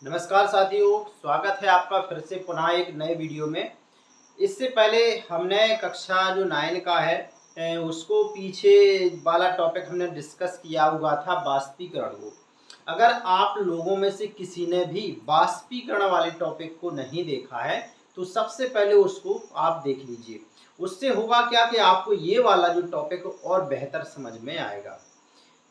नमस्कार साथियों, स्वागत है आपका फिर से पुनः एक नए वीडियो में। इससे पहले हमने कक्षा जो 9 का है उसको पीछे वाला टॉपिक हमने डिस्कस किया हुआ था बाष्पीकरण को। अगर आप लोगों में से किसी ने भी बाष्पीकरण वाले टॉपिक को नहीं देखा है तो सबसे पहले उसको आप देख लीजिए। उससे होगा क्या कि आपको ये वाला जो टॉपिक और बेहतर समझ में आएगा।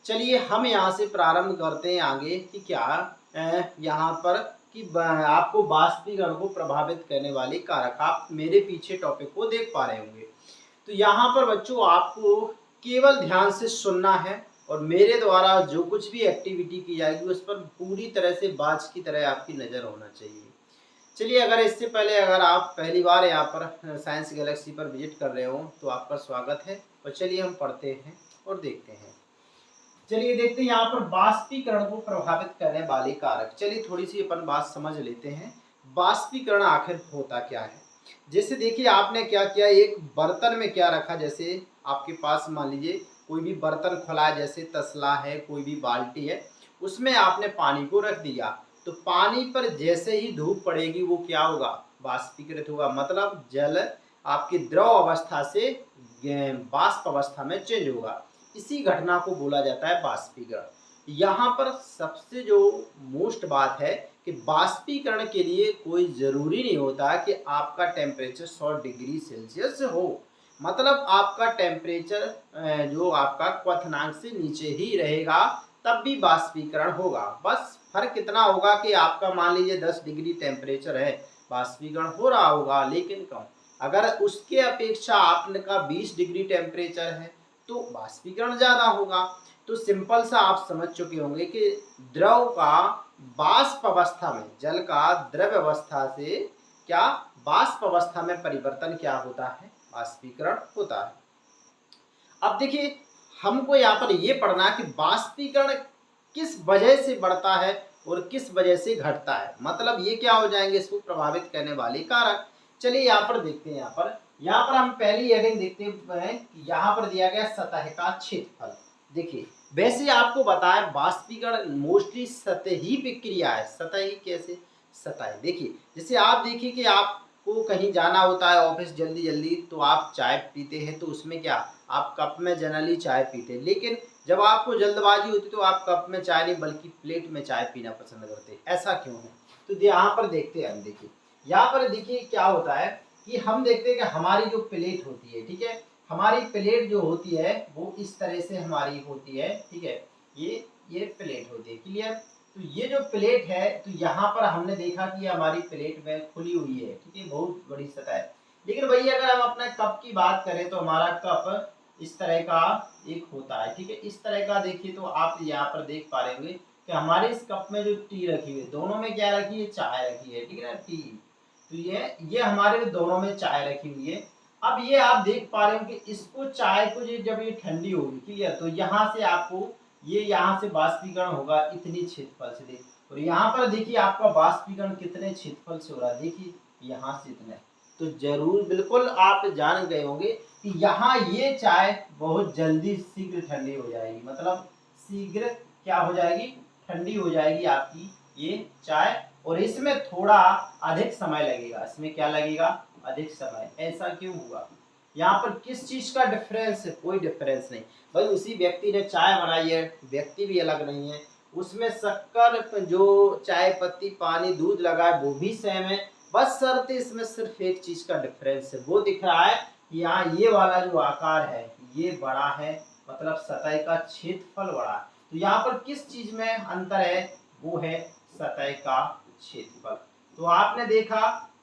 चलिए हम यहाँ से प्रारंभ करते हैं आगे कि क्या यहाँ पर कि आपको बाष्पीकरण को प्रभावित करने वाले कारक, आप मेरे पीछे टॉपिक को देख पा रहे होंगे। तो यहाँ पर बच्चों आपको केवल ध्यान से सुनना है और मेरे द्वारा जो कुछ भी एक्टिविटी की जाएगी उस पर पूरी तरह से बाज की तरह आपकी नज़र होना चाहिए। चलिए, अगर इससे पहले अगर आप पहली बार यहाँ पर साइंस गैलेक्सी पर विजिट कर रहे हो तो आपका स्वागत है। और चलिए हम पढ़ते हैं और देखते हैं। चलिए देखते हैं यहाँ पर बाष्पीकरण को प्रभावित करने वाले कारक। चलिए थोड़ी सी अपन बात समझ लेते हैं, बाष्पीकरण आखिर होता क्या है। जैसे देखिए आपने क्या किया, एक बर्तन में क्या रखा, जैसे आपके पास मान लीजिए कोई भी बर्तन खुला है, जैसे तसला है, कोई भी बाल्टी है, उसमें आपने पानी को रख दिया। तो पानी पर जैसे ही धूप पड़ेगी वो क्या होगा, बाष्पीकृत होगा। मतलब जल आपकी द्रव अवस्था से वाष्प अवस्था में चेंज होगा। इसी घटना को बोला जाता है बाष्पीकरण। यहाँ पर सबसे जो मोस्ट बात है कि बाष्पीकरण के लिए कोई ज़रूरी नहीं होता कि आपका टेम्परेचर 100 डिग्री सेल्सियस हो। मतलब आपका टेम्परेचर जो आपका क्वथनांक से नीचे ही रहेगा तब भी बाष्पीकरण होगा। बस फर्क इतना होगा कि आपका मान लीजिए 10 डिग्री टेम्परेचर है, बाष्पीकरण हो रहा होगा लेकिन कम। अगर उसके अपेक्षा आपका 20 डिग्री टेम्परेचर है तो बाष्पीकरण ज़्यादा होगा। तो सिंपल सा आप समझ चुके होंगे कि द्रव का वाष्प अवस्था में, जल का द्रव अवस्था से क्या वाष्प अवस्था में परिवर्तन क्या होता है, बाष्पीकरण होता है। अब देखिए हमको यहाँ पर ये पढ़ना है कि बाष्पीकरण किस वजह से बढ़ता है और किस वजह से घटता है। मतलब ये क्या हो जाएंगे इसको प्रभावित करने वाले कारक। चलिए यहाँ पर देखते हैं। यहाँ पर हम पहली हेडिंग देखते हैं कि यहाँ पर दिया गया सतह का क्षेत्रफल। देखिए वैसे आपको बताएं बाष्पीकरण मोस्टली सतही प्रक्रिया है। सतही कैसे, सतह देखिए जैसे आप देखिए कि आपको कहीं जाना होता है ऑफिस जल्दी जल्दी, तो आप चाय पीते हैं तो उसमें क्या आप कप में जनरली चाय पीते हैं। लेकिन जब आपको जल्दबाजी होती तो आप कप में चाय नहीं बल्कि प्लेट में चाय पीना पसंद करते हैं। ऐसा क्यों है, तो यहाँ पर देखते हैं हम। देखिए यहाँ पर देखिए क्या होता है कि हम देखते हैं कि हमारी जो प्लेट होती है, ठीक है, हमारी प्लेट जो होती है वो इस तरह से हमारी होती है, ठीक है, ये प्लेट होती है, क्लियर। तो ये जो प्लेट है तो यहाँ पर हमने देखा कि हमारी प्लेट में खुली हुई है, ठीक है, बहुत बड़ी सतह है। लेकिन भैया अगर हम अपने कप की बात करें तो हमारा कप इस तरह का एक होता है, ठीक है, इस तरह का। देखिए तो आप यहाँ पर देख पा रहे होंगे कि हमारे इस कप में जो टी रखी हुई है, दोनों में क्या रखी है, चाय रखी है, ठीक है ना, टी। तो ये हमारे दोनों में चाय रखी हुई है। अब ये आप देख पा रहे हो कि इसको चाय को जब ये ठंडी होगी, क्लियर, तो यहाँ से आपको ये यहाँ से बाष्पीकरण होगा इतनी क्षेत्रफल से। देख और यहाँ पर देखिए आपका बाष्पीकरण कितने क्षेत्रफल से हो रहा है, देखिए यहाँ से इतने। तो जरूर बिल्कुल आप जान गए होंगे कि यहाँ ये चाय बहुत जल्दी शीघ्र ठंडी हो जाएगी। मतलब शीघ्र क्या हो जाएगी, ठंडी हो जाएगी आपकी ये चाय। और इसमें थोड़ा अधिक समय लगेगा, इसमें क्या लगेगा, अधिक समय। ऐसा क्यों हुआ, यहाँ पर किस चीज का डिफरेंस है, कोई डिफरेंस नहीं भाई। उसी व्यक्ति ने चाय बनाई है, व्यक्ति भी अलग नहीं है, उसमें शक्कर जो चाय पत्ती पानी दूध लगा है वो भी सेम है। बस शर्त इसमें सिर्फ एक चीज का डिफरेंस है, वो दिख रहा है कि यहाँ ये वाला जो आकार है ये बड़ा है, मतलब सतह का क्षेत्रफल बड़ा है। तो यहाँ पर किस चीज में अंतर है, वो है सतह का क्षेत्रफल। तो आपने देखा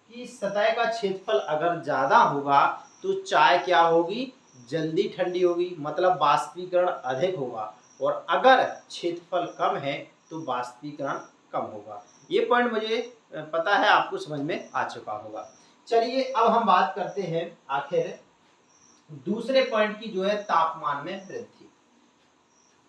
कि सतह का क्षेत्रफल अगर ज्यादा होगा तो चाय क्या होगी, जल्दी ठंडी होगी, मतलब बाष्पीकरण अधिक होगा। और अगर क्षेत्रफल कम है तो बाष्पीकरण कम होगा। ये पॉइंट मुझे पता है आपको समझ में आ चुका होगा। चलिए अब हम बात करते हैं आखिर दूसरे पॉइंट की, जो है तापमान में वृद्धि।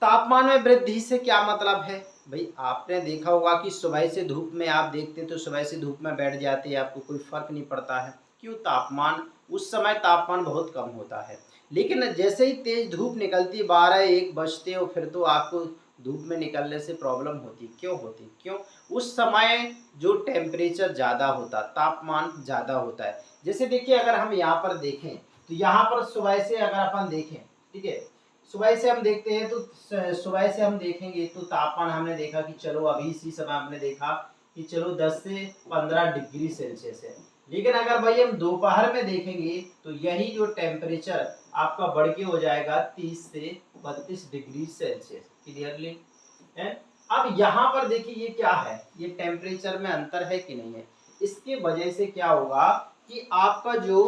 तापमान में वृद्धि से क्या मतलब है भाई, आपने देखा होगा कि सुबह से धूप में आप देखते हैं तो सुबह से धूप में बैठ जाते हैं, आपको कोई फर्क नहीं पड़ता है। क्यों, तापमान उस समय तापमान बहुत कम होता है। लेकिन जैसे ही तेज धूप निकलती है, 12-1 बजते हो, फिर तो आपको धूप में निकलने से प्रॉब्लम होती, क्यों होती, क्यों? उस समय जो टेम्परेचर ज़्यादा होता, तापमान ज़्यादा होता है। जैसे देखिए अगर हम यहाँ पर देखें, तो यहाँ पर सुबह से अगर अपन देखें, ठीक है, सुबह से हम देखते हैं तो सुबह से हम देखेंगे तो तापमान हमने देखा कि चलो अभी इसी समय हमने देखा कि चलो 10 से 15 डिग्री सेल्सियस है। लेकिन अगर भाई हम दोपहर में देखेंगे तो यही जो टेम्परेचर आपका बढ़ के हो जाएगा 30 से 32 डिग्री सेल्सियस। क्लियरली है? अब यहाँ पर देखिए ये क्या है, ये टेम्परेचर में अंतर है कि नहीं है। इसके वजह से क्या होगा कि आपका जो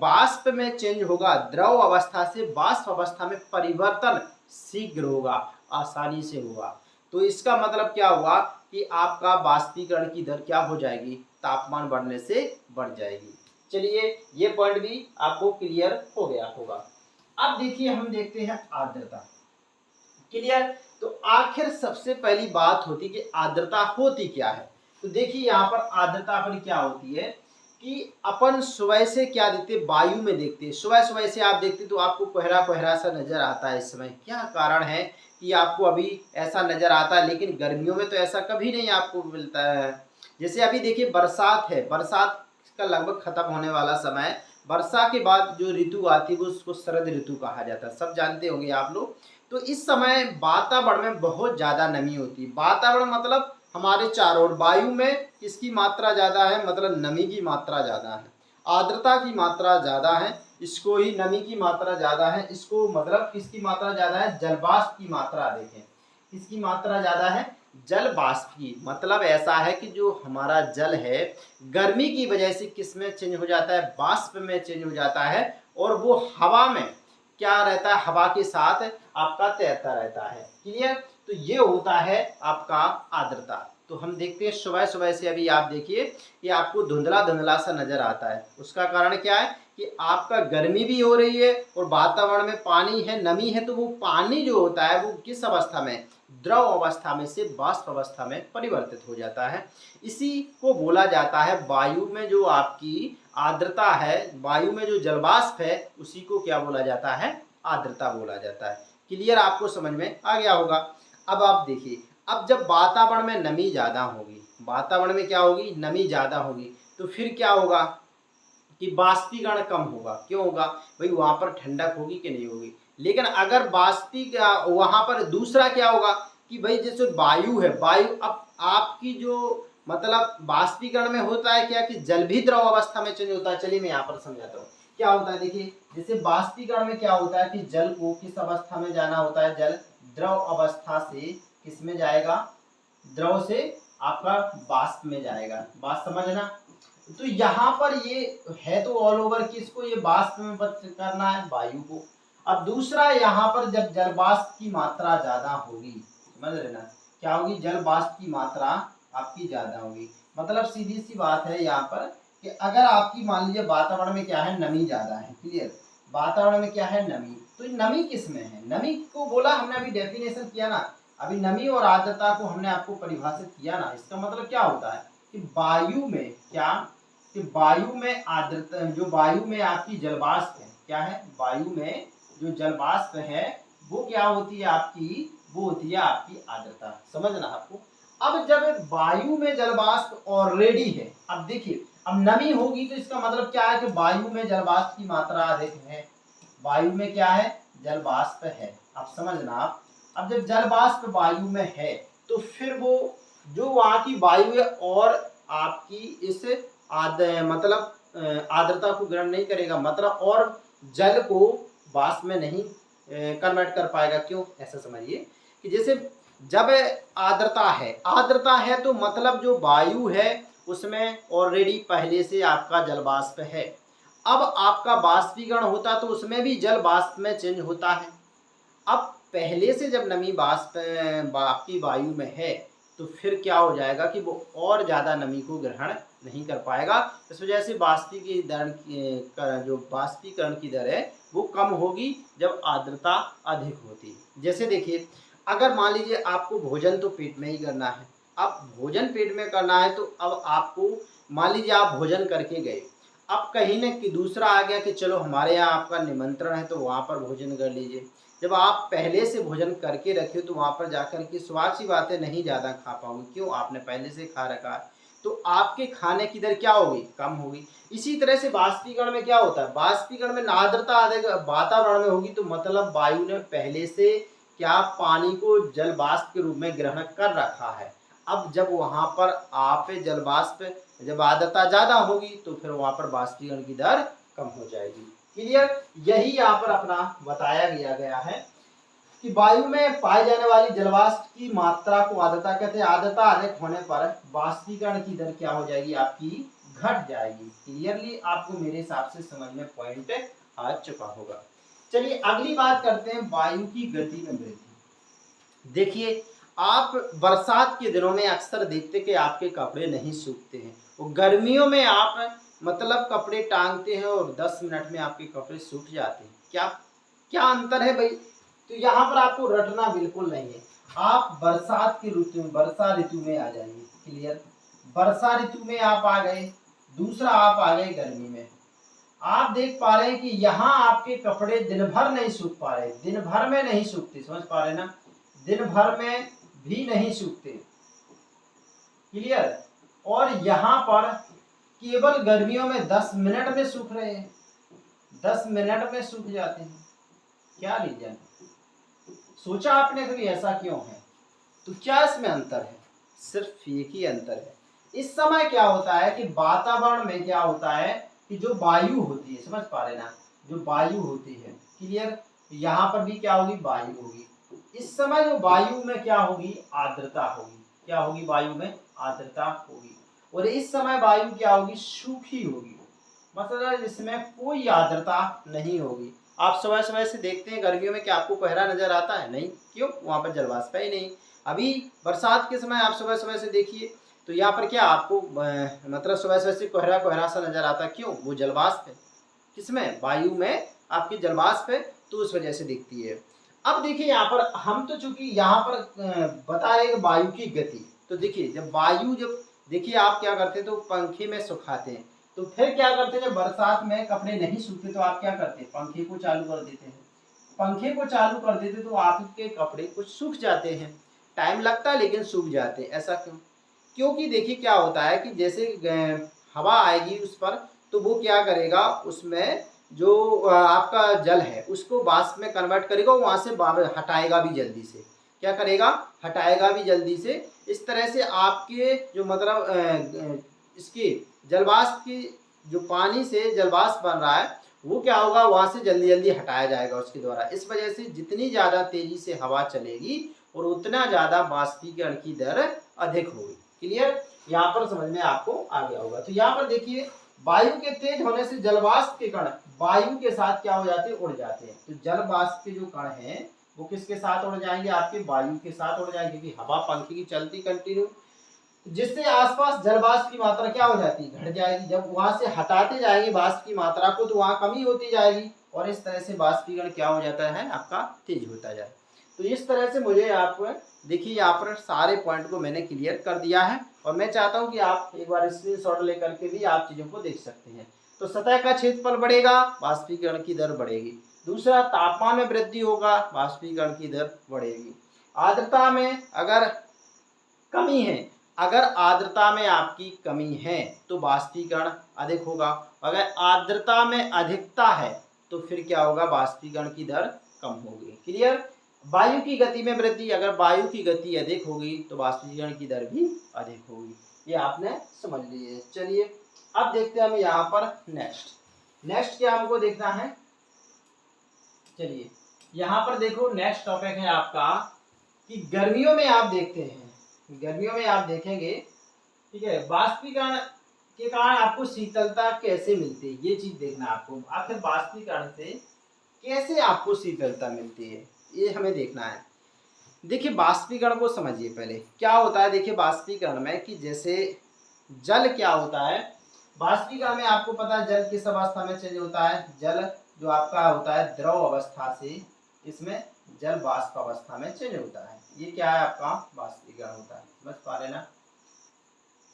वाष्प में चेंज होगा, द्रव अवस्था से वाष्प अवस्था में परिवर्तन शीघ्र होगा, आसानी से होगा। तो इसका मतलब क्या हुआ कि आपका वाष्पीकरण की दर क्या हो जाएगी, तापमान बढ़ने से बढ़ जाएगी। चलिए ये पॉइंट भी आपको क्लियर हो गया होगा। अब देखिए हम देखते हैं आर्द्रता। क्लियर? तो आखिर सबसे पहली बात होती कि आर्द्रता होती क्या है। तो देखिए यहाँ पर आर्द्रता पर क्या होती है कि अपन सुबह से क्या देखते हैं, वायु में देखते हैं। सुबह सुबह से आप देखते तो आपको कोहरा कोहरा सा नजर आता है। इस समय क्या कारण है कि आपको अभी ऐसा नजर आता है, लेकिन गर्मियों में तो ऐसा कभी नहीं आपको मिलता है। जैसे अभी देखिए बरसात है, बरसात का लगभग खत्म होने वाला समय। वर्षा के बाद जो ऋतु आती है वो उसको शरद ऋतु कहा जाता है, सब जानते होंगे आप लोग। तो इस समय वातावरण में बहुत ज़्यादा नमी होती है। वातावरण मतलब हमारे चारों ओर, वायु में किसकी मात्रा ज़्यादा है, मतलब नमी की मात्रा ज़्यादा है, आर्द्रता की मात्रा ज़्यादा है, इसको ही नमी की मात्रा ज़्यादा है, इसको मतलब किसकी मात्रा ज़्यादा है, जलवाष्प की मात्रा। देखें किसकी मात्रा ज़्यादा है, जल वाष्प की। मतलब ऐसा है कि जो हमारा जल है गर्मी की वजह से किस में चेंज हो जाता है, वाष्प में चेंज हो जाता है, और वो हवा में क्या रहता है, हवा के साथ आपका तैरता रहता है। क्लियर? तो ये होता है आपका आर्द्रता। तो हम देखते हैं सुबह सुबह से, अभी आप देखिए कि आपको धुंधला धुंधला सा नजर आता है। उसका कारण क्या है कि आपका गर्मी भी हो रही है और वातावरण में पानी है, नमी है। तो वो पानी जो होता है वो किस अवस्था में, द्रव अवस्था में से वाष्प अवस्था में परिवर्तित हो जाता है। इसी को बोला जाता है, वायु में जो आपकी आर्द्रता है, वायु में जो जलवाष्प है, उसी को क्या बोला जाता है, आर्द्रता बोला जाता है। क्लियर? आपको समझ में आ गया होगा। अब आप देखिए, अब जब वातावरण में नमी ज़्यादा होगी, वातावरण में क्या होगी, नमी ज़्यादा होगी, तो फिर क्या होगा कि वाष्पीकरण कम होगा। क्यों होगा भाई, वहाँ पर ठंडक होगी कि नहीं होगी। लेकिन अगर वहाँ पर दूसरा क्या होगा कि भाई जैसे वायु है, वायु अब आपकी जो मतलब वाष्पीकरण में होता है क्या कि जल भी द्रव अवस्था में चेंज होता है। चलिए मैं यहाँ पर समझाता हूँ क्या होता है। देखिए जैसे वाष्पीकरण में क्या होता है कि जल को किस अवस्था में जाना होता है, जल द्रव अवस्था से किस में जाएगा, द्रव से आपका वाष्प में जाएगा। बात समझना। तो यहाँ पर ये है तो ऑल ओवर किसको, ये वाष्प में करना है, वायु को। अब दूसरा यहाँ पर जब जल वाष्प की मात्रा ज्यादा होगी, समझ लेना क्या होगी, जल वाष्प की मात्रा आपकी ज्यादा होगी। मतलब सीधी सी बात है यहाँ पर कि अगर आपकी मान लीजिए वातावरण में क्या है, नमी ज्यादा है। क्लियर? वातावरण में क्या है, नमी। तो नमी किस में है, नमी को बोला हमने अभी डेफिनेशन किया ना, अभी नमी और आर्द्रता को हमने आपको परिभाषित किया ना। इसका मतलब क्या होता है कि वायु में क्या, कि वायु में आर्द्रता, जो वायु में आपकी जलवाष्प है, क्या है, वायु में जो जलवाष्प है वो क्या होती है आपकी, वो होती है आपकी आर्द्रता। समझना आपको। अब जब वायु में जलवाष्प ऑलरेडी है, अब देखिए अब नमी होगी तो इसका मतलब क्या है कि वायु में जलवाष्प की मात्रा अधिक है, वायु में क्या है, जलवाष्प है। अब समझना आप, अब जब जलवाष्प वायु में है तो फिर वो जो वहाँ की वायु है और आपकी इस मतलब आर्द्रता को ग्रहण नहीं करेगा, मतलब और जल को वाष्प में नहीं कन्वर्ट कर पाएगा। क्यों, ऐसा समझिए कि जैसे जब आर्द्रता है तो मतलब जो वायु है उसमें ऑलरेडी पहले से आपका जलवाष्प है। अब आपका वाष्पीकरण होता तो उसमें भी जल वाष्प में चेंज होता है। अब पहले से जब नमी वाष्प आपकी वायु में है तो फिर क्या हो जाएगा कि वो और ज़्यादा नमी को ग्रहण नहीं कर पाएगा। इस वजह से जो वाष्पीकरण की दर है वो कम होगी जब आर्द्रता अधिक होती है। जैसे देखिए अगर मान लीजिए आपको भोजन तो पेट में ही करना है, अब भोजन पेट में करना है तो अब आपको मान लीजिए आप भोजन करके गए, अब कहीं न कि दूसरा आ गया कि चलो हमारे यहाँ आपका निमंत्रण है तो वहाँ पर भोजन कर लीजिए। जब आप पहले से भोजन करके रखे हो तो वहाँ पर जाकर के स्वाद सी बातें नहीं ज़्यादा खा पाओगे, क्यों, आपने पहले से खा रखा है, तो आपके खाने की दर क्या होगी, कम होगी। इसी तरह से बाष्पीकरण में क्या होता है, बाष्पीकरण में आर्द्रता अधिक वातावरण में होगी, तो मतलब वायु ने पहले से क्या पानी को जल वाष्प के रूप में ग्रहण कर रखा है। अब जब वहाँ पर आप जल वाष्प, जब आर्द्रता ज़्यादा होगी तो फिर वहाँ पर बाष्पीकरण की दर कम हो जाएगी। क्लियर, यही यहाँ पर अपना बताया गया है कि वायु में पाए जाने वाली जलवाष्प की मात्रा को आर्द्रता कहते हैं। आर्द्रता अधिक होने पर बाष्पीकरण की दर क्या हो जाएगी, आपकी घट जाएगी। क्लियरली आपको मेरे हिसाब से समझ में पॉइंट आ चुका होगा। चलिए अगली बात करते हैं, वायु की गति में वृद्धि। देखिए आप बरसात के दिनों में अक्सर देखते कि आपके कपड़े नहीं सूखते हैं, और गर्मियों में आप मतलब कपड़े टांगते हैं और 10 मिनट में आपके कपड़े सूख जाते हैं। क्या क्या अंतर है भाई, तो यहाँ पर आपको रटना बिल्कुल नहीं है। आप बरसात की ऋतु में, वर्षा ऋतु में आ जाइए। क्लियर, वर्षा ऋतु में आप आ गए, दूसरा आप आ गए गर्मी में। आप देख पा रहे हैं कि यहाँ आपके कपड़े दिन भर नहीं सूख पा रहे, दिन भर में नहीं सूखते, समझ पा रहे ना, दिन भर में भी नहीं सूखते। क्लियर, और यहाँ पर केवल गर्मियों में 10 मिनट में सूख रहे हैं, 10 मिनट में सूख जाते हैं। क्या रीजन, सोचा आपने कभी ऐसा क्यों है? तो क्या इसमें अंतर है, सिर्फ एक ही अंतर है। इस समय क्या होता है कि वातावरण में क्या होता है कि जो वायु होती है, समझ पा रहे ना, जो वायु होती है, क्लियर, यहाँ पर भी क्या होगी, वायु होगी। इस समय जो वायु में क्या होगी, आर्द्रता होगी। क्या होगी, वायु में आर्द्रता होगी। और इस समय वायु क्या होगी, सूखी होगी, मतलब इसमें कोई आर्द्रता नहीं होगी। आप सुबह सुबह से देखते हैं गर्मियों में क्या आपको कोहरा नजर आता है? नहीं, क्यों, वहां पर जलवाष्प ही नहीं। अभी बरसात के समय आप सुबह सुबह से देखिए तो यहाँ पर क्या आपको मतलब सुबह सुबह से कोहरा कोहरा सा नजर आता है, क्यों, वो जलवाष्प है। किसमें, वायु में आपकी जलवाष्प है, तो उस वजह से दिखती है। अब देखिए यहाँ पर हम तो चूंकि यहाँ पर बता रहे हैं वायु की गति, तो देखिए जब वायु, जब देखिए आप क्या करते हैं, तो पंखे में सुखाते हैं, तो फिर क्या करते हैं, जब बरसात में कपड़े नहीं सूखते तो आप क्या करते हैं, पंखे को चालू कर देते हैं। पंखे को चालू कर देते तो आपके कपड़े कुछ सूख जाते हैं, टाइम लगता है लेकिन सूख जाते हैं। ऐसा क्यों? क्योंकि देखिए क्या होता है कि जैसे हवा आएगी उस पर, तो वो क्या करेगा, उसमें जो आपका जल है उसको वाष्प में कन्वर्ट करेगा, वहां से हटाएगा भी जल्दी से। क्या करेगा, हटाएगा भी जल्दी से। इस तरह से आपके जो मतलब इसकी जलवाष्प की, जो पानी से जलवाष्प बन रहा है, वो क्या होगा, वहां से जल्दी जल्दी हटाया जाएगा उसके द्वारा। इस वजह से जितनी ज्यादा तेजी से हवा चलेगी और उतना ज्यादा बाष्पीकरण की दर अधिक होगी। क्लियर, यहाँ पर समझ में आपको आ गया होगा। तो यहाँ पर देखिए वायु के तेज होने से जलवाष्प के कण वायु के साथ क्या हो जाते हैं, उड़ जाते हैं। तो जलवाष्प के जो कण हैं वो किसके साथ उड़ जाएंगे, आपके वायु के साथ उड़ जाएंगे, क्योंकि हवा पंखे की चलती कंटिन्यू, जिससे आसपास जल वाष्प की मात्रा क्या हो जाती है, घट जाएगी। जब वहां से हटाते जाएंगे वाष्प की मात्रा को, तो वहां कमी होती जाएगी, और इस तरह से वाष्पीकरण क्या हो जाता है, आपका तेज होता जाए। तो इस तरह से मुझे आप देखिए यहाँ पर सारे पॉइंट को मैंने क्लियर कर दिया है, और मैं चाहता हूँ कि आप एक बार स्क्रीनशॉट लेकर के भी आप चीजों को देख सकते हैं। तो सतह का क्षेत्रफल बढ़ेगा, वाष्पीकरण की दर बढ़ेगी। दूसरा, तापमान में वृद्धि होगा, वाष्पीकरण की दर बढ़ेगी। आर्द्रता में अगर कमी है, अगर आर्द्रता में आपकी कमी है तो वाष्पीकरण अधिक होगा। अगर आर्द्रता में अधिकता है तो फिर क्या होगा, वाष्पीकरण की दर कम होगी। क्लियर, वायु की गति में वृद्धि, अगर वायु की गति अधिक होगी तो वाष्पीकरण की दर भी अधिक होगी। ये आपने समझ लिए। चलिए अब देखते हैं हम यहाँ पर नेक्स्ट क्या हमको देखना है। चलिए यहाँ पर देखो, नेक्स्ट टॉपिक है आपका कि गर्मियों में आप देखते हैं, गर्मियों में आप देखेंगे, ठीक है, वाष्पीकरण के कारण आपको शीतलता कैसे मिलती है, ये चीज देखना आपको। आखिर वाष्पीकरण से कैसे आपको शीतलता मिलती है, ये हमें देखना है। देखिए वाष्पीकरण को समझिए पहले क्या होता है। देखिए वाष्पीकरण में कि जैसे जल क्या होता है, वाष्पीकरण में आपको पता है जल किस अवस्था में चेंज होता है, जल जो आपका होता है द्रव अवस्था से इसमें जल वाष्प अवस्था में चेंज होता है। ये क्या है, आपका वाष्पीकरण होता है, समझ पा रहे ना।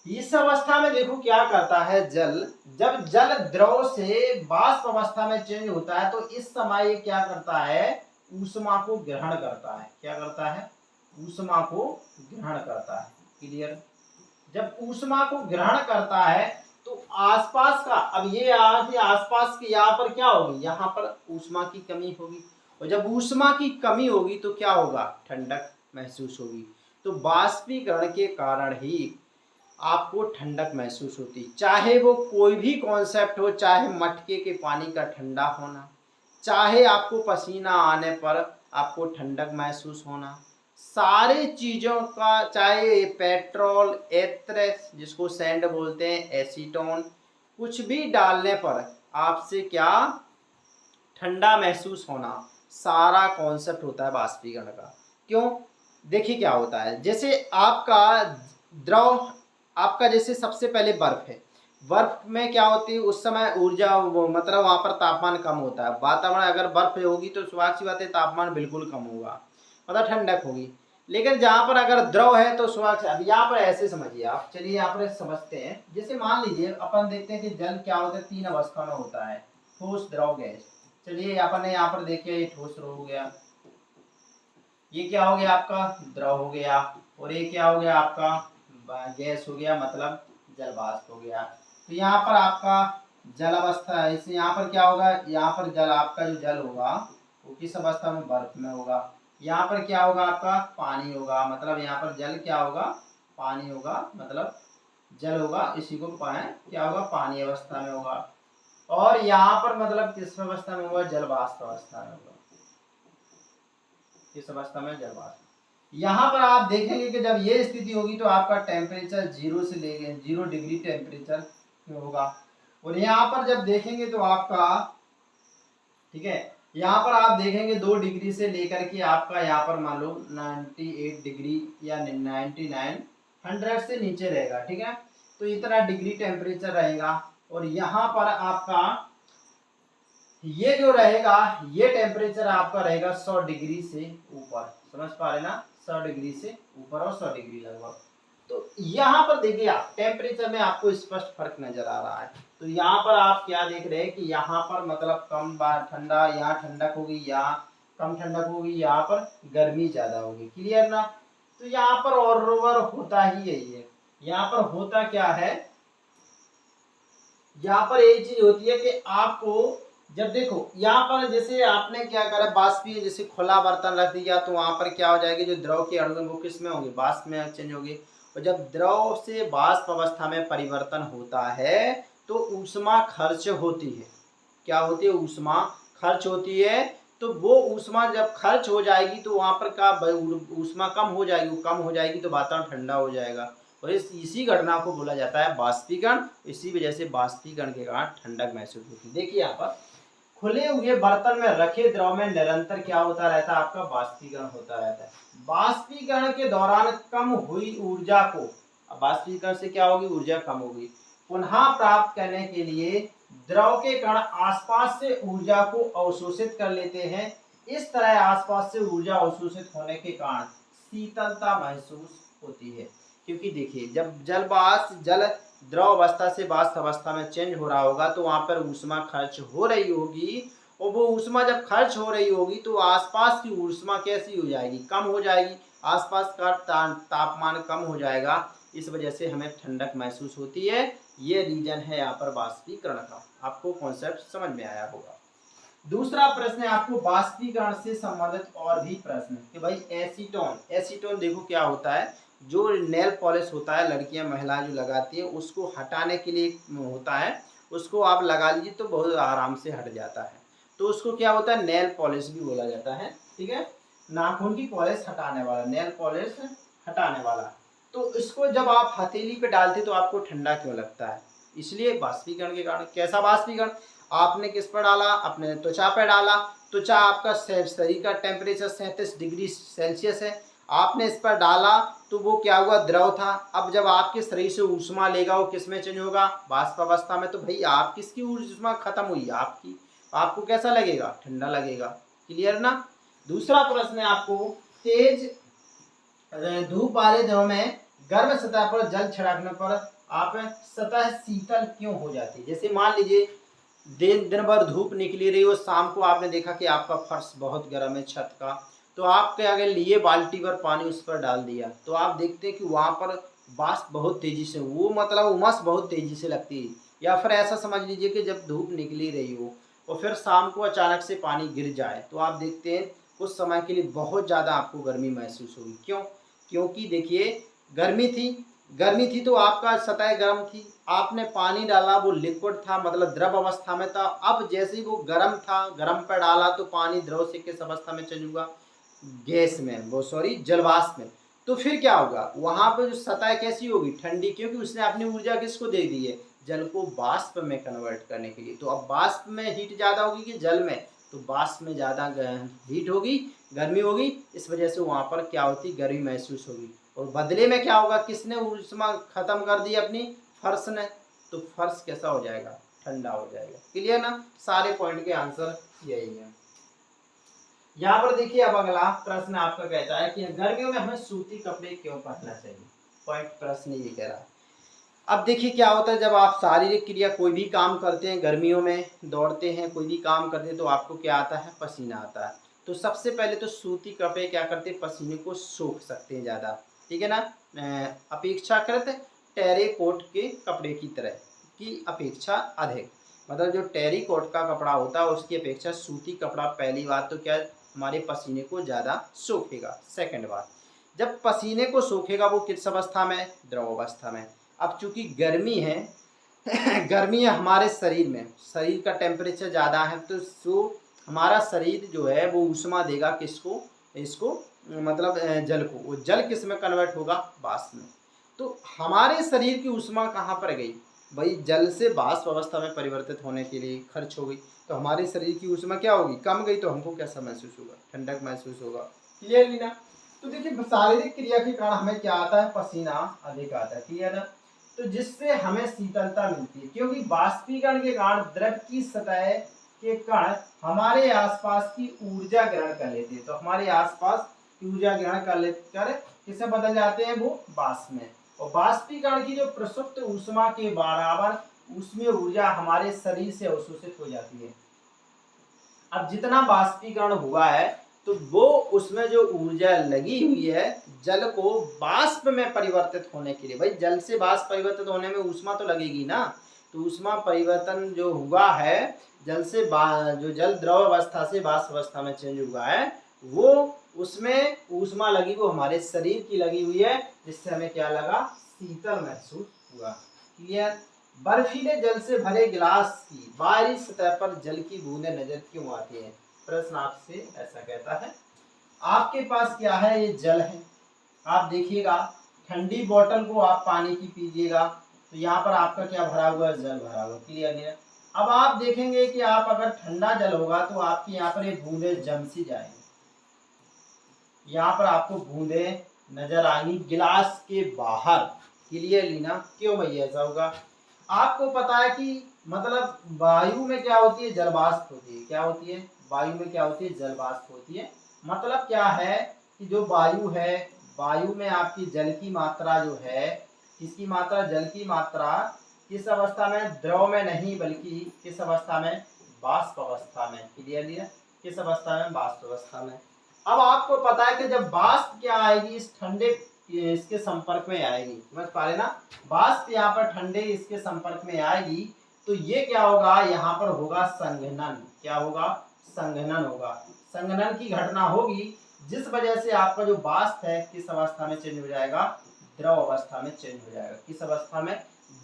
इस अवस्था में देखो क्या करता है जल, जब जल द्रव से वाष्प अवस्था में चेंज होता है तो इस समय ये क्या करता है, ऊष्मा को ग्रहण करता है। क्या करता है? ऊष्मा को ग्रहण करता है। क्लियर? जब ऊष्मा को ग्रहण करता है तो आसपास का, अब ये आसपास के यहाँ पर क्या होगी? यहाँ पर ऊष्मा की कमी होगी, और जब ऊष्मा की कमी होगी तो क्या होगा? ठंडक महसूस होगी। तो बाष्पीकरण के कारण ही आपको ठंडक महसूस होती, चाहे वो कोई भी कॉन्सेप्ट हो, चाहे मटके के पानी का ठंडा होना, चाहे आपको पसीना आने पर आपको ठंडक महसूस होना, सारे चीज़ों का, चाहे पेट्रोल, एथर जिसको सैंड बोलते हैं, एसीटोन, कुछ भी डालने पर आपसे क्या ठंडा महसूस होना, सारा कॉन्सेप्ट होता है बाष्पीकरण का। क्यों? देखिए क्या होता है, जैसे आपका द्रव, आपका जैसे सबसे पहले बर्फ है, बर्फ में क्या होती है उस समय ऊर्जा, मतलब वहाँ पर तापमान कम होता है। वातावरण अगर बर्फ होगी तो स्वाभाविक सी बात है तापमान बिल्कुल कम होगा, मतलब ठंडक होगी। लेकिन जहाँ पर अगर द्रव है तो स्वाभाविक, अब यहाँ पर ऐसे समझिए आप, चलिए यहाँ पर समझते हैं। जैसे मान लीजिए अपन देखते हैं कि जल क्या होता है, 3 अवस्था में होता है, ठोस, द्रव, गैस। चलिए अपन ने यहाँ पर देखिए ये ठोस हो गया, ये क्या हो गया आपका? द्रव हो गया, और ये क्या हो गया आपका? गैस हो गया, मतलब जल वाष्प हो गया। तो यहाँ पर आपका जल अवस्था है, इससे यहाँ पर क्या होगा? यहाँ पर जल, आपका जो जल होगा वो किस अवस्था में? बर्फ में होगा। यहाँ पर क्या होगा आपका? पानी होगा, मतलब यहाँ पर जल क्या होगा? पानी होगा, मतलब जल होगा, इसी को क्या होगा? पानी अवस्था में होगा। और यहाँ पर मतलब किस अवस्था में होगा? जल वाष्प अवस्था में होगा। किस अवस्था में? जल वाष्प। यहाँ पर आप देखेंगे कि जब ये स्थिति होगी तो आपका टेम्परेचर 0 से लेके 0 डिग्री टेम्परेचर होगा। और यहाँ पर जब देखेंगे तो आपका, ठीक है, यहाँ पर आप देखेंगे 2 डिग्री से लेकर के आपका यहाँ पर मान लो 98 डिग्री या 99, 100 से नीचे रहेगा, ठीक है। तो इतना डिग्री टेम्परेचर रहेगा। और यहाँ पर आपका ये जो रहेगा, ये टेम्परेचर आपका रहेगा 100 डिग्री से ऊपर। समझ पा रहे ना? 100 डिग्री से ऊपर और 100 डिग्री लगभग। तो यहाँ पर देखिए आप टेम्परेचर में आपको स्पष्ट फर्क नजर आ रहा है। तो यहाँ पर आप क्या देख रहे हैं कि यहाँ पर मतलब कम ठंडा, यहाँ ठंडक होगी, यहाँ कम ठंडक होगी, यहाँ पर गर्मी ज्यादा होगी। क्लियर ना? तो यहाँ पर और होता ही यही है। यहाँ पर होता क्या है, यहाँ पर एक चीज होती है कि आपको जब देखो यहाँ पर जैसे आपने क्या करा, बाष्पीय, जैसे खुला बर्तन रख दिया तो वहां पर क्या हो जाएगी? जो द्रव के अणु वो किस में होंगे? वाष्प में चेंज होंगे। और जब द्रव से वाष्प अवस्था में परिवर्तन होता है तो ऊष्मा खर्च होती है। क्या होती है? ऊष्मा खर्च होती है। तो वो ऊष्मा जब खर्च हो जाएगी तो वहां पर का ऊष्मा कम हो जाएगी, कम हो जाएगी तो वातावरण ठंडा हो जाएगा। और इसी घटना को बोला जाता है बाष्पीकरण। इसी वजह से बाष्पीकरण के कारण ठंडक महसूस होती है। देखिए यहाँ पर खुले हुए बर्तन में रखे द्रव में निरंतर क्या होता रहता है? आपका बाष्पीकरण होता रहता है। बाष्पीकरण के दौरान कम हुई ऊर्जा को, बाष्पीकरण से क्या होगी? ऊर्जा कम होगी। पुनः प्राप्त करने के लिए द्रव के कण आसपास से ऊर्जा को अवशोषित कर लेते हैं। इस तरह आसपास से ऊर्जा अवशोषित होने के कारण शीतलता महसूस होती है। क्योंकि देखिए जब जल द्रव अवस्था से वाष्प अवस्था में चेंज हो रहा होगा तो वहां पर ऊष्मा खर्च हो रही होगी। और वो ऊष्मा जब खर्च हो रही होगी तो आसपास की ऊष्मा कैसी हो जाएगी? कम हो जाएगी। आसपास का तापमान कम हो जाएगा। इस वजह से हमें ठंडक महसूस होती है। ये रीजन है यहाँ पर बाष्पीकरण का। आपको कॉन्सेप्ट समझ में आया होगा। दूसरा प्रश्न है आपको बाष्पीकरण से संबंधित और भी प्रश्न कि भाई एसीटोन, एसीटोन देखो क्या होता है, जो नेल पॉलिश होता है लड़कियां महिलाएं जो लगाती है उसको हटाने के लिए होता है, उसको आप लगा लीजिए तो बहुत आराम से हट जाता है। तो उसको क्या होता है? नेल पॉलिश भी बोला जाता है, ठीक है, नाखून की पॉलिश हटाने वाला, नेल पॉलिश हटाने वाला। तो इसको जब आप हथेली पे डालते तो आपको ठंडा क्यों लगता है? इसलिए बाष्पीकरण के कारण। कैसा बाष्पीकरण? आपने किस पर डाला? अपने त्वचा पर डाला। त्वचा आपका शरीर का टेम्परेचर 37 डिग्री सेल्सियस है। आपने इस पर डाला तो वो क्या हुआ? द्रव था। अब जब आपके शरीर से ऊष्मा लेगा वो किस में चेंज होगा? वाष्प अवस्था में। तो भाई आप किसकी ऊष्मा खत्म हुई? आपकी। आपको कैसा लगेगा? ठंडा लगेगा। क्लियर ना? दूसरा प्रश्न है आपको, तेज धूप वाले दिनों में गर्म सतह पर जल छिड़कने पर आप सतह शीतल क्यों हो जाती है? जैसे मान लीजिए दिन दिन भर धूप निकली रही हो, शाम को आपने देखा कि आपका फर्श बहुत गर्म है छत का, तो आपके आगे लिए बाल्टी भर पानी उस पर डाल दिया, तो आप देखते हैं कि वहाँ पर वाष्प बहुत तेजी से, वो मतलब उमस बहुत तेजी से लगती है। या फिर ऐसा समझ लीजिए कि जब धूप निकली रही हो और फिर शाम को अचानक से पानी गिर जाए, तो आप देखते हैं कुछ समय के लिए बहुत ज़्यादा आपको गर्मी महसूस होगी। क्यों? क्योंकि देखिए गर्मी थी, गर्मी थी तो आपका सतह गर्म थी, आपने पानी डाला, वो लिक्विड था मतलब द्रव अवस्था में था। अब जैसे ही वो गर्म था, गर्म पर डाला तो पानी द्रव से किस अवस्था में चेंज हुआ, गैस में, वो सॉरी जलवाष्प में। तो फिर क्या होगा, वहां पर जो सतह कैसी होगी, ठंडी, क्योंकि उसने अपनी ऊर्जा किसको दे दी है, जल को वाष्प में कन्वर्ट करने के लिए। तो अब वाष्प में हीट ज़्यादा होगी कि जल में, तो वाष्प में ज़्यादा हीट होगी, गर्मी होगी, इस वजह से वहाँ पर क्या होती, गर्मी महसूस होगी। और बदले में क्या होगा, किसने ऊष्मा खत्म कर दी अपनी, फर्श ने, तो फर्श कैसा हो जाएगा, ठंडा हो जाएगा। क्लियर ना, सारे पॉइंट के आंसर यही है। यहाँ पर देखिए अब अगला प्रश्न आपका कहता है कि गर्मियों में हमें सूती कपड़े क्यों पहनना चाहिए। पॉइंट प्रश्न ये कह रहा है। अब देखिए क्या होता है, जब आप शारीरिक क्रिया कोई भी काम करते हैं, गर्मियों में दौड़ते हैं, कोई भी काम करते हैं, तो आपको क्या आता है, पसीना आता है। तो सबसे पहले तो सूती कपड़े क्या करते हैं, पसीने को सोख सकते हैं ज़्यादा, ठीक है ना, अपेक्षाकृत टेरिकोट के कपड़े की तरह की अपेक्षा अधिक, मतलब जो टेरिकोट का कपड़ा होता है उसकी अपेक्षा सूती कपड़ा पहली बात तो क्या, हमारे पसीने को ज़्यादा सोखेगा। सेकंड बात, जब पसीने को सोखेगा वो किस अवस्था में, द्रव अवस्था में। अब चूंकि गर्मी है गर्मी है हमारे शरीर में, शरीर का टेम्परेचर ज़्यादा है, तो हमारा शरीर जो है वो ऊष्मा देगा किसको, इसको, मतलब जल को। वो जल किस में कन्वर्ट होगा, वाष्प में। तो हमारे शरीर की ऊष्मा कहाँ पर गई भाई, जल से वाष्प अवस्था में परिवर्तित होने के लिए खर्च हो गई। तो हमारे शरीर की ऊष्मा क्या होगी, कम गई, तो हमको कैसा महसूस होगा, ठंडक महसूस होगा। क्लियरली ना। तो देखिए शारीरिक क्रिया के कारण हमें क्या आता है, पसीना अधिक आता है। क्लियर ना। तो जिससे हमें शीतलता मिलती है, क्योंकि वाष्पीकरण के कारण द्रव की सतह के कण हमारे आसपास की ऊर्जा ग्रहण कर लेते हैं। तो हमारे आसपास की ऊर्जा ग्रहण कर लेकर किसे बदल जाते हैं, वो वाष्प में। और वाष्पीकरण की जो प्रसुप्त ऊष्मा के बराबर उसमें ऊर्जा हमारे शरीर से अवशोषित हो जाती है। अब जितना वाष्पीकरण हुआ है तो वो उसमें जो ऊर्जा लगी हुई है जल को वाष्प में परिवर्तित होने के लिए, भाई जल से वाष्प परिवर्तित होने में ऊष्मा तो लगेगी ना, तो ऊष्मा परिवर्तन जो हुआ है, जल से जो जल द्रव अवस्था से वाष्प अवस्था में चेंज हुआ है, वो उसमें ऊष्मा लगी, वो हमारे शरीर की लगी हुई है, जिससे हमें क्या लगा, शीतल महसूस हुआ। क्लियर। बर्फीले जल से भरे गिलास की बाहरी सतह पर जल की बूंदें नजर क्यों आती हैं। प्रश्न आपसे ऐसा कहता है, आपके पास क्या है, ये जल है, आप देखिएगा ठंडी बोतल को आप पानी की पीजिएगा, तो यहाँ पर आपका क्या भरा हुआ है, जल भरा हुआ। क्लियर नहीं है। अब आप देखेंगे कि आप अगर ठंडा जल होगा तो आपकी यहाँ पर ये बूंदे जम सी जाएंगी, यहाँ पर आपको बूंदे नजर आएंगी गिलास के बाहर। क्लियरली ना, क्यों भैया ऐसा होगा, आपको पता है कि मतलब वायु में क्या होती है, जलवाष्प होती है। क्या होती है, वायु में क्या होती है, जलवाष्प होती है। मतलब क्या है कि जो वायु है, वायु में आपकी जल की मात्रा जो है, किसकी मात्रा, जल की मात्रा किस अवस्था में, द्रव में नहीं बल्कि किस अवस्था में, वाष्प अवस्था में। क्लियरली है, किस अवस्था में, वाष्प अवस्था में। अब आपको पता है कि जब वाष्प क्या आएगी, इस ठंडे इसके संपर्क में आएगी, समझ पा रहे ना, वाष्प यहाँ पर ठंडे इसके संपर्क में आएगी, तो ये क्या होगा, यहाँ पर होगा संघनन। क्या होगा, संघनन होगा। संघनन की घटना होगी, जिस वजह से आपका जो वाष्प है किस अवस्था में चेंज हो जाएगा, द्रव अवस्था में चेंज हो जाएगा। किस अवस्था में,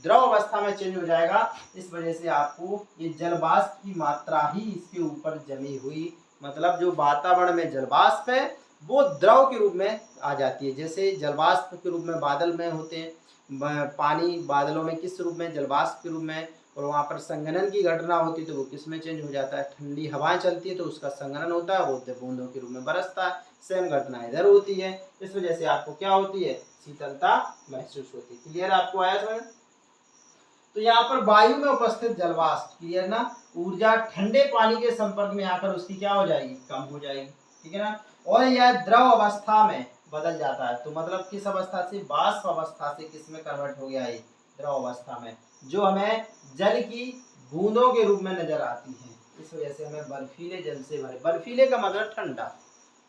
द्रव अवस्था में चेंज हो जाएगा। इस वजह से आपको ये जल वाष्प की मात्रा ही इसके ऊपर जमी हुई, मतलब जो वातावरण में जल वाष्प है वो द्रव के रूप में आ जाती है। जैसे जलवाष्प के रूप में बादल में होते हैं, पानी बादलों में किस रूप में, जलवाष्प के रूप में, और वहाँ पर संघनन की घटना होती है तो वो किस में चेंज हो जाता है, ठंडी हवाएं चलती है तो उसका संघनन होता है, वो बूंदों के रूप में बरसता है। सेम घटना इधर होती है, इस वजह से आपको क्या होती है, शीतलता महसूस होती है। क्लियर, आपको आया समझ। तो यहाँ पर वायु में उपस्थित जलवाष्प, क्लियर ना, ऊर्जा ठंडे पानी के संपर्क में आकर उसकी क्या हो जाएगी, कम हो जाएगी। ठीक है ना, और यह द्रव अवस्था में बदल जाता है। तो मतलब किस अवस्था से, वाष्प अवस्था से किस में कन्वर्ट हो गया है, द्रव अवस्था में, जो हमें जल की बूंदों के रूप में नजर आती हैं। इस वजह से हमें बर्फीले जल से भरे, बर्फीले का मतलब ठंडा,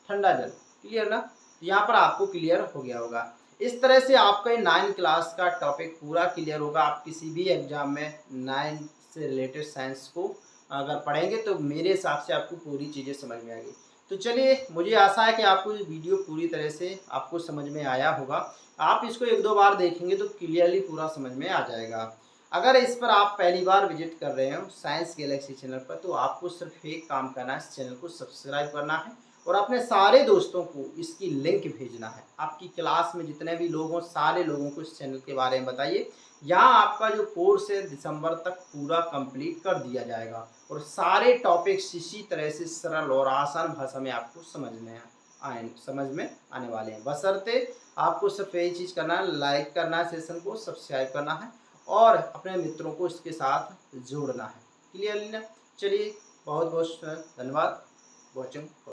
ठंडा जल। क्लियर ना? यहाँ पर आपको क्लियर हो गया होगा। इस तरह से आपका 9 क्लास का टॉपिक पूरा क्लियर होगा। आप किसी भी एग्जाम में 9 से रिलेटेड साइंस को अगर पढ़ेंगे तो मेरे हिसाब से आपको पूरी चीज़ें समझ में आएगी। तो चलिए, मुझे आशा है कि आपको ये वीडियो पूरी तरह से आपको समझ में आया होगा। आप इसको 1-2 बार देखेंगे तो क्लियरली पूरा समझ में आ जाएगा। अगर इस पर आप पहली बार विजिट कर रहे हो साइंस गैलेक्सी चैनल पर, तो आपको सिर्फ एक काम करना है, इस चैनल को सब्सक्राइब करना है और अपने सारे दोस्तों को इसकी लिंक भेजना है। आपकी क्लास में जितने भी लोग हों सारे लोगों को इस चैनल के बारे में बताइए। यहाँ आपका जो कोर्स है दिसंबर तक पूरा कंप्लीट कर दिया जाएगा और सारे टॉपिक्स इसी तरह से सरल और आसान भाषा में आपको समझ में आने वाले हैं। बशर्ते आपको सिर्फ यही चीज़ करना है, लाइक करना है, सेशन को सब्सक्राइब करना है और अपने मित्रों को इसके साथ जोड़ना है। क्लियरली ना? चलिए, बहुत बहुत धन्यवाद वॉचिंग।